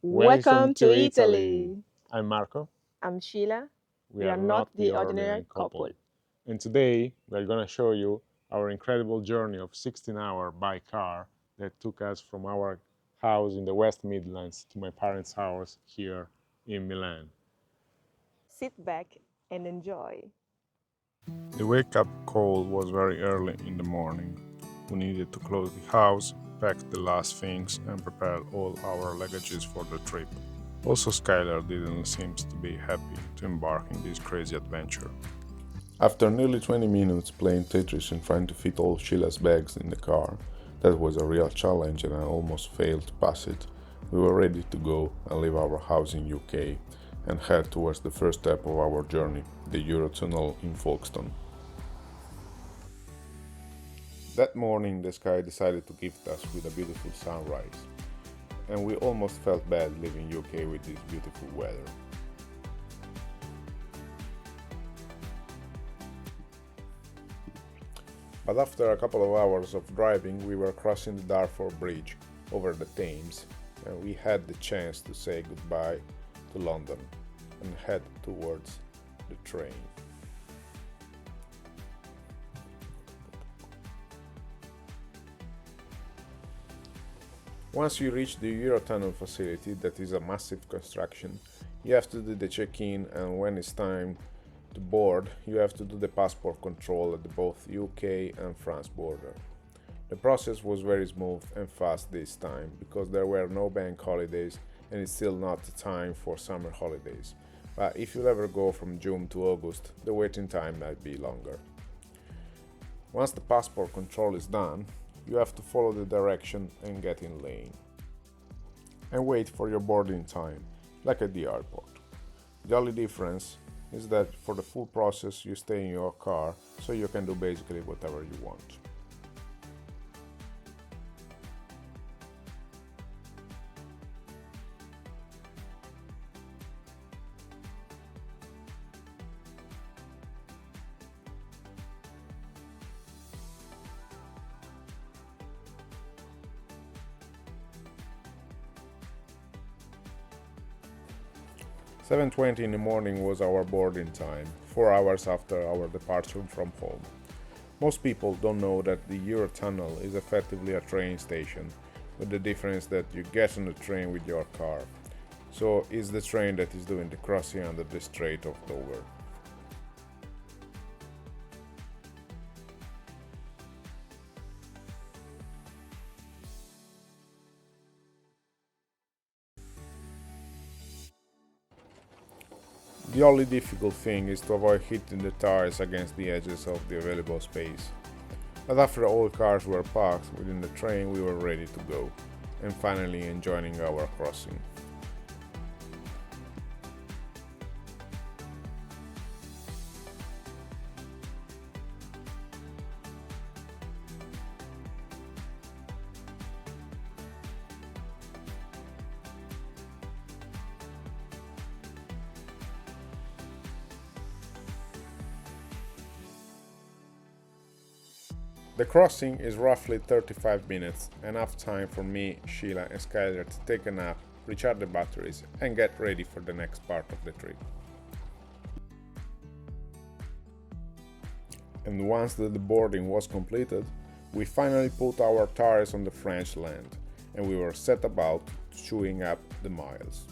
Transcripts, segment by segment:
Welcome to Italy. I'm Marco. I'm Sheila. We We are are not not the the ordinary ordinary couple. couple. And today we're going to show you our incredible journey of 16 hours by car that took us from our house in the West Midlands to my parents' house here in Milan. Sit back and enjoy. The wake up call was very early in the morning. We needed to close the house, pack the last things, and prepare all our luggages for the trip. Also, Skylar didn't seem to be happy to embark in this crazy adventure. After nearly 20 minutes playing Tetris and trying to fit all Sheila's bags in the car, that was a real challenge and I almost failed to pass it, we were ready to go and leave our house in UK and head towards the first step of our journey, the Eurotunnel in Folkestone. That morning the sky decided to gift us with a beautiful sunrise, and we almost felt bad leaving UK with this beautiful weather. But after a couple of hours of driving, we were crossing the Dartford Bridge over the Thames, and we had the chance to say goodbye to London and head towards the train. Once you reach the Eurotunnel facility, that is a massive construction, you have to do the check-in, and when it's time to board, you have to do the passport control at both UK and France border. The process was very smooth and fast this time because there were no bank holidays and it's still not the time for summer holidays. But if you'll ever go from June to August, the waiting time might be longer. Once the passport control is done, you have to follow the direction and get in lane. And wait for your boarding time, like at the airport. The only difference is that for the full process you stay in your car, so you can do basically whatever you want. "7:20 in the morning was our boarding time, 4 hours after our departure from home. Most people don't know that the Eurotunnel is effectively a train station, with the difference that you get on the train with your car. So it's the train that is doing the crossing under the Strait of Dover. The only difficult thing is to avoid hitting the tires against the edges of the available space. But after all cars were parked within the train, we were ready to go, and finally enjoying our crossing. The crossing is roughly 35 minutes, enough time for me, Sheila and Skyler to take a nap, recharge the batteries and get ready for the next part of the trip. And once the boarding was completed, we finally put our tires on the French land and we were set about chewing up the miles.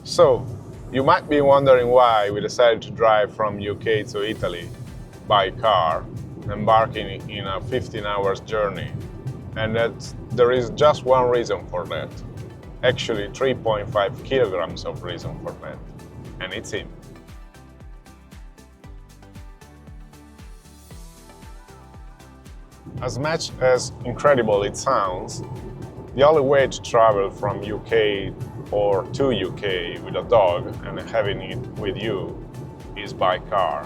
So, you might be wondering why we decided to drive from UK to Italy by car, embarking in a 15 hours journey. And that there is just one reason for that. Actually 3.5 kilograms of reason for that. And it's him. As much as incredible it sounds, the only way to travel from UK or to UK with a dog and having it with you is by car.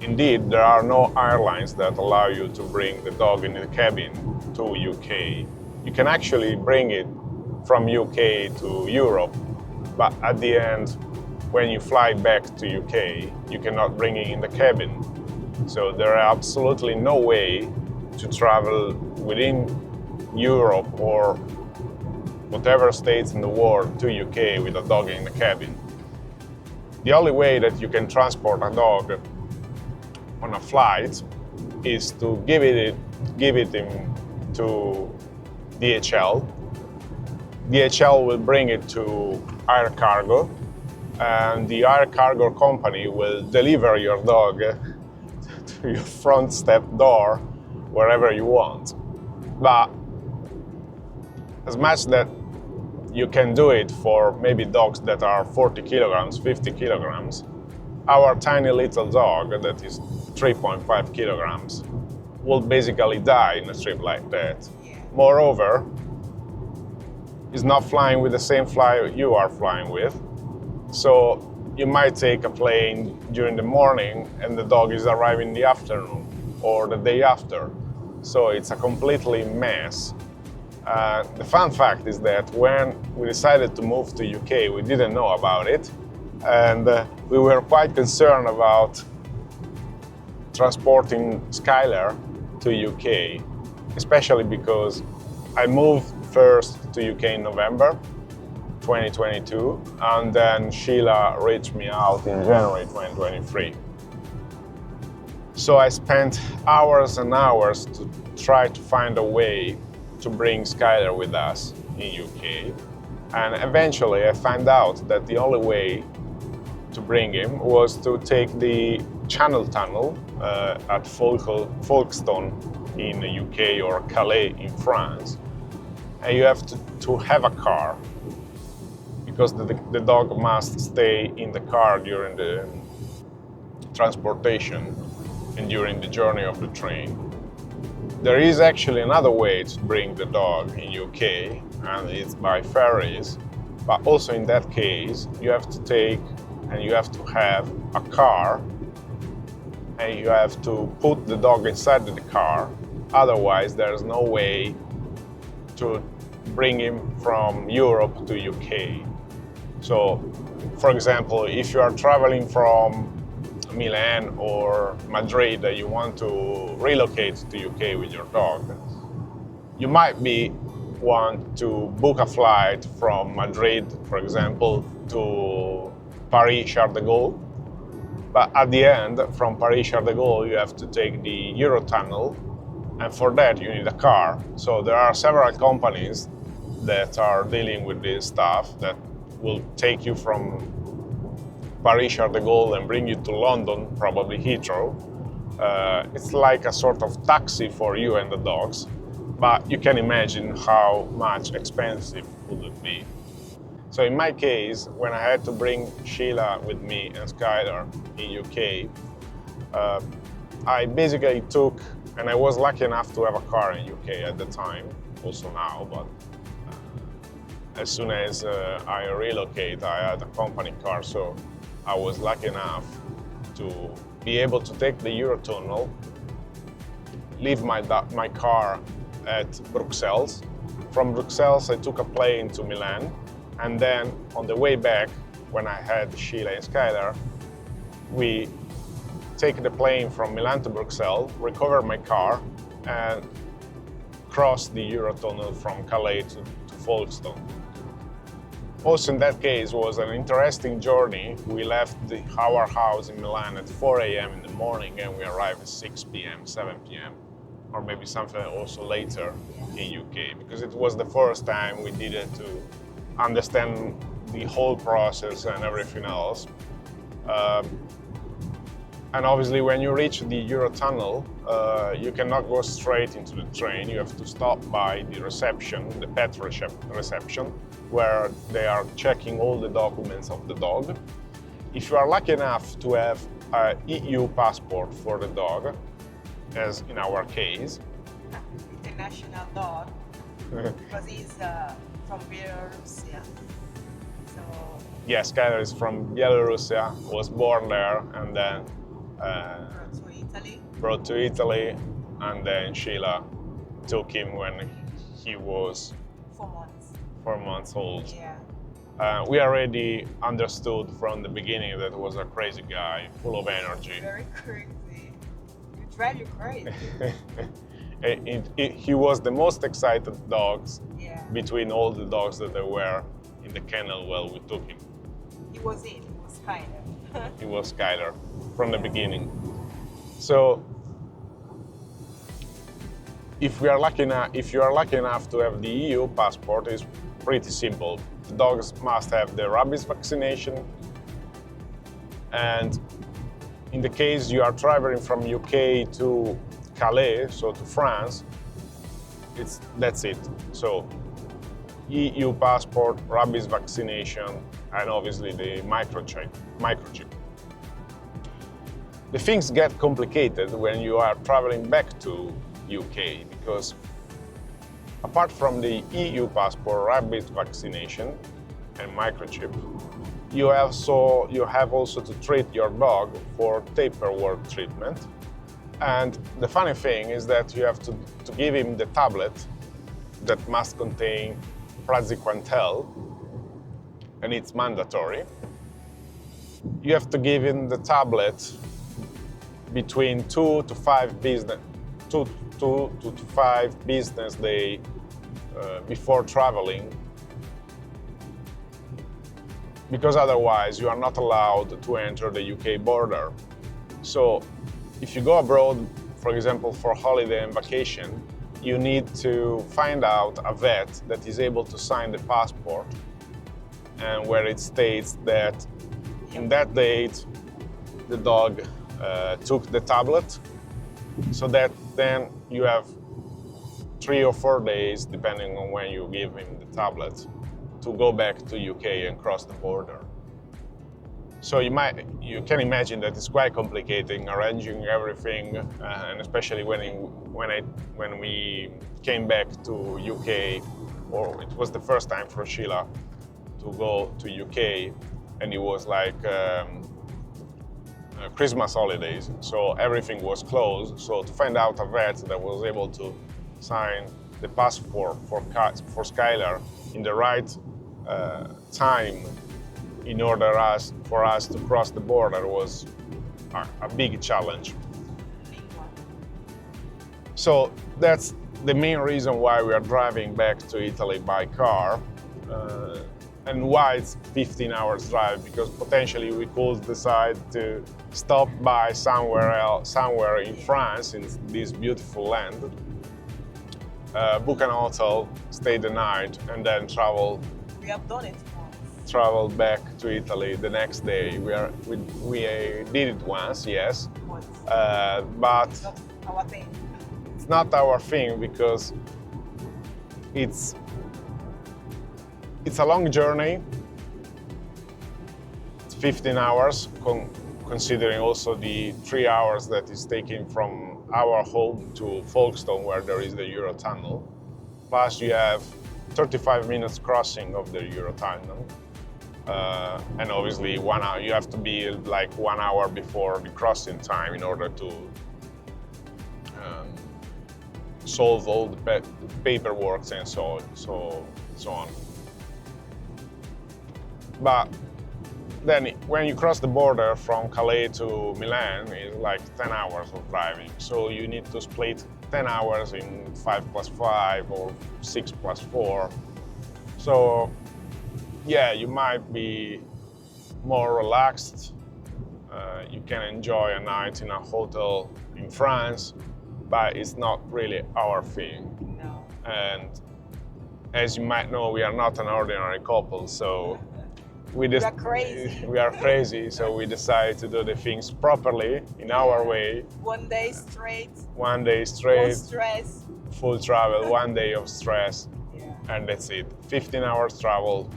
Indeed, there are no airlines that allow you to bring the dog in the cabin to UK. You can actually bring it from UK to Europe, but at the end, when you fly back to UK, you cannot bring it in the cabin. So there are absolutely no way to travel within Europe or whatever states in the world to UK with a dog in the cabin. The only way that you can transport a dog on a flight is to give it to DHL. DHL will bring it to air cargo, and the air cargo company will deliver your dog to your front step door wherever you want. But as much that you can do it for maybe dogs that are 40 kilograms, 50 kilograms, our tiny little dog that is 3.5 kilograms will basically die in a trip like that. Moreover, is not flying with the same flight you are flying with. So you might take a plane during the morning and the dog is arriving in the afternoon or the day after. So it's a completely mess. The fun fact is that when we decided to move to UK, we didn't know about it. And we were quite concerned about transporting Skylar to UK, especially because I moved first to UK in November 2022, and then Sheila reached me out in January 2023. So I spent hours and hours to try to find a way to bring Skylar with us in UK. And eventually I found out that the only way to bring him was to take the Channel Tunnel at Folkestone in the UK or Calais in France. And you have to have a car because the dog must stay in the car during the transportation and during the journey of the train. There is actually another way to bring the dog in UK, and it's by ferries. But also in that case, you have to take and you have to have a car and you have to put the dog inside the car. Otherwise, there's no way to bring him from Europe to UK. So, for example, if you are traveling from Milan or Madrid and you want to relocate to UK with your dog, you might want to book a flight from Madrid, for example, to Paris Charles de Gaulle. But at the end, from Paris Charles de Gaulle, you have to take the Eurotunnel, and for that you need a car. So there are several companies that are dealing with this stuff that will take you from Paris Charles de Gaulle and bring you to London, probably Heathrow. It's like a sort of taxi for you and the dogs, but you can imagine how much expensive would it be. So in my case, when I had to bring Sheila with me and Skylar in UK, I basically took, and I was lucky enough to have a car in UK at the time, also now, but as soon as I relocate, I had a company car, so I was lucky enough to be able to take the Eurotunnel, leave my car at Brussels. From Brussels, I took a plane to Milan, and then on the way back, when I had Sheila and Skylar, we take the plane from Milan to Brussels, recover my car, and cross the Eurotunnel from Calais to Folkestone. Also in that case was an interesting journey. We left our house in Milan at 4 a.m. in the morning and we arrived at 6 p.m., 7 p.m. or maybe something also later in UK, because it was the first time we needed to understand the whole process and everything else. And obviously when you reach the Eurotunnel, you cannot go straight into the train. You have to stop by the reception, the pet reception, where they are checking all the documents of the dog. If you are lucky enough to have an EU passport for the dog, as in our case. International dog, because he's from Belarus, yeah. So Yes, Skylar is from Belarus, was born there, and then brought to Italy, and then Sheila took him when he was 4 months old. Yeah. We already understood from the beginning that he was a crazy guy, full of energy. Very crazy. drive you crazy. He was the most excited dogs Yeah. between all the dogs that there were in the kennel while we took him. He was Skyler. He was Skyler from the beginning. So if you are lucky enough to have the EU passport, it's pretty simple. The dogs must have the rabies vaccination, and in the case you are traveling from UK to Calais, so to France, that's it. So EU passport, rabies vaccination, and obviously the microchip. The things get complicated when you are traveling back to UK, because apart from the EU passport, rabies vaccination, and microchip, you have also to treat your dog for paperwork treatment. And the funny thing is that you have to give him the tablet that must contain praziquantel, and it's mandatory. You have to give him the tablet between 2 to 5 business days before traveling, because otherwise you are not allowed to enter the UK border. So if you go abroad, for example, for holiday and vacation, you need to find out a vet that is able to sign the passport, and where it states that in that date the dog took the tablet, so that then you have 3 or 4 days, depending on when you give him the tablet, to go back to UK and cross the border. So you can imagine that it's quite complicated arranging everything, and especially when we came back to UK, or it was the first time for Sheila to go to UK, and it was like Christmas holidays, so everything was closed. So to find out a vet that was able to sign the passport for Skylar in the right time in order for us to cross the border was a big challenge. So that's the main reason why we are driving back to Italy by car, and why it's 15 hours drive, because potentially we could decide to stop by somewhere in France, in this beautiful land, book an hotel, stay the night, and then travel. We have done it once. Travel back to Italy the next day. We did it once, yes, but It's not our thing. it's not our thing, because it's a long journey. It's 15 hours, considering also the 3 hours that is taken from our home to Folkestone, where there is the Eurotunnel. Plus you have 35 minutes crossing of the Eurotunnel. And obviously 1 hour, you have to be like 1 hour before the crossing time in order to solve all the paperwork and so on. But then when you cross the border from Calais to Milan, it's like 10 hours of driving. So you need to split 10 hours in 5+5 or 6+4. So yeah, you might be more relaxed. You can enjoy a night in a hotel in France, but it's not really our thing. No. And as you might know, we are not an ordinary couple, so we are crazy. We are crazy, so we decided to do the things properly in our way. 1 day straight. 1 day straight. No stress. Full travel, 1 day of stress, Yeah. and that's it. 15 hours travel.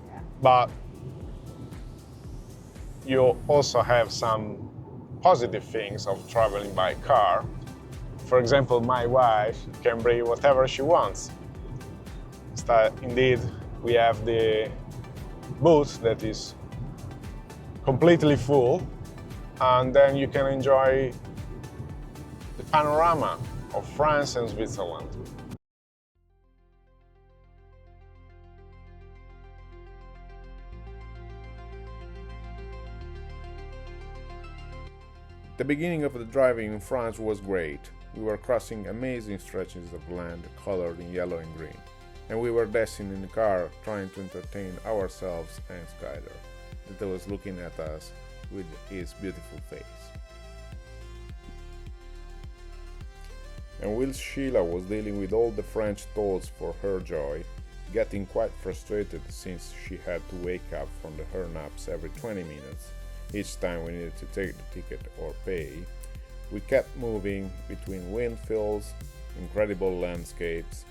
Yeah. But you also have some positive things of traveling by car. For example, my wife can bring whatever she wants. Indeed, we have the boot that is completely full, and then you can enjoy the panorama of France and Switzerland. The beginning of the driving in France was great. We were crossing amazing stretches of land colored in yellow and green, and we were dancing in the car trying to entertain ourselves and Skyler, that was looking at us with his beautiful face. And while Sheila was dealing with all the French tolls for her joy, getting quite frustrated since she had to wake up from her naps every 20 minutes each time we needed to take the ticket or pay, we kept moving between windfills, incredible landscapes,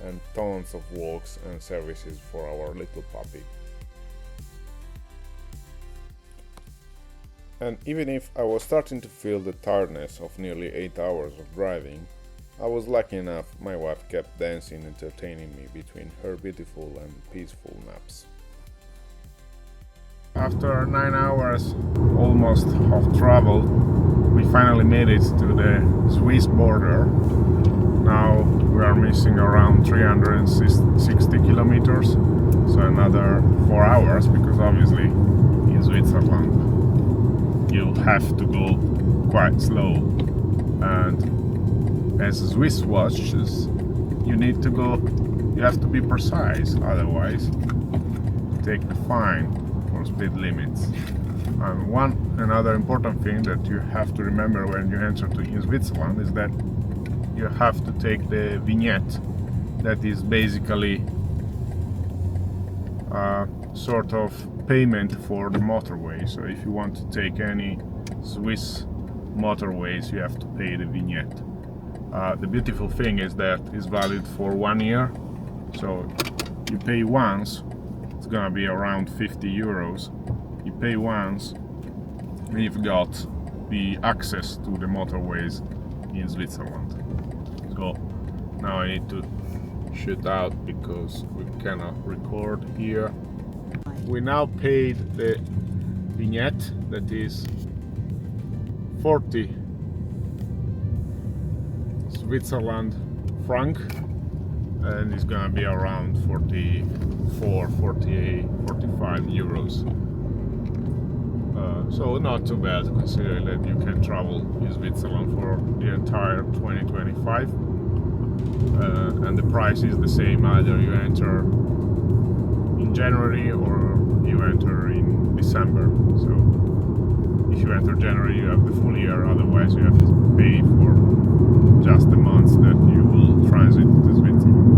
and tons of walks and services for our little puppy. And even if I was starting to feel the tiredness of nearly 8 hours of driving, I was lucky enough my wife kept dancing, entertaining me between her beautiful and peaceful naps. After 9 hours almost of travel, we finally made it to the Swiss border. Now we are missing around 360 kilometers, so another 4 hours, because obviously in Switzerland you have to go quite slow, and as Swiss watches you have to be precise, otherwise you take the fine for speed limits. And another important thing that you have to remember when you enter in Switzerland is that you have to take the vignette, that is basically a sort of payment for the motorway. So if you want to take any Swiss motorways, you have to pay the vignette. The beautiful thing is that it's valid for 1 year, so you pay once, it's gonna be around 50 euros. You pay once, and you've got the access to the motorways in Switzerland. So now I need to shoot out because we cannot record here. We now paid the vignette, that is 40 Switzerland franc, and it's gonna be around 44, 48, 45 euros. So not too bad, considering that you can travel in Switzerland for the entire 2025, and the price is the same either you enter in January or you enter in December. So if you enter January you have the full year, otherwise you have to pay for just the months that you will transit to Switzerland.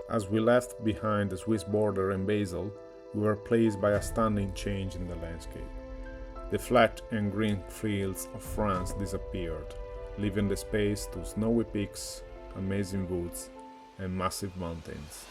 As we left behind the Swiss border in Basel, we were pleased by a stunning change in the landscape. The flat and green fields of France disappeared, leaving the space to snowy peaks, amazing woods, and massive mountains.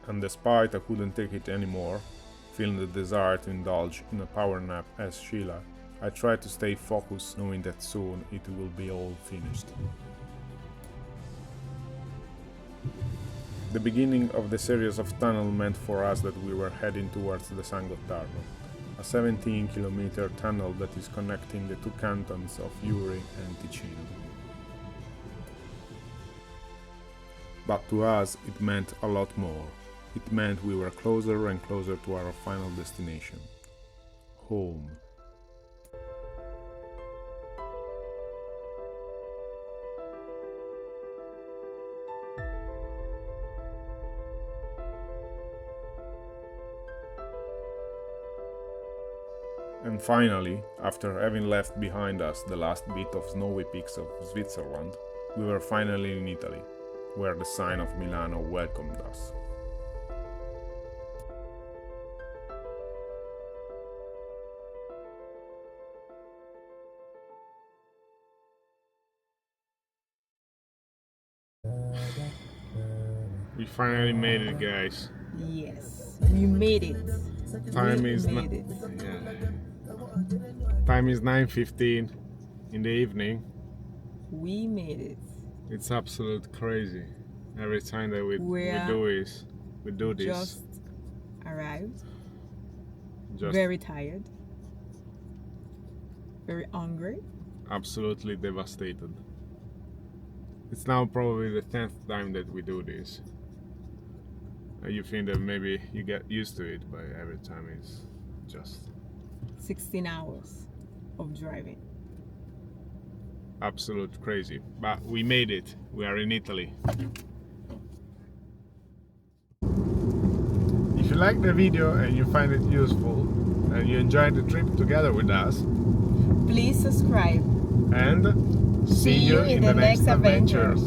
And despite I couldn't take it anymore, feeling the desire to indulge in a power nap as Sheila, I tried to stay focused, knowing that soon it will be all finished. The beginning of the series of tunnels meant for us that we were heading towards the San Gottardo, a 17-kilometer tunnel that is connecting the two cantons of Uri and Ticino. But to us it meant a lot more. It meant we were closer and closer to our final destination, home. And finally, after having left behind us the last bit of snowy peaks of Switzerland, we were finally in Italy, where the sign of Milano welcomed us. We finally made it, guys. Yes, we made it. Time We is not. made it. Yeah. Time is 9:15 in the evening. We made it. It's absolute crazy. Every time that we do this. Just arrived. Just very tired. Very hungry. absolutely devastated. It's now probably the 10th time that we do this. You think that maybe you get used to it, but every time it's just 16 hours of driving. absolute crazy. But we made it. We are in Italy. If you like the video and you find it useful and you enjoyed the trip together with us, Please subscribe. and see you in the next adventures.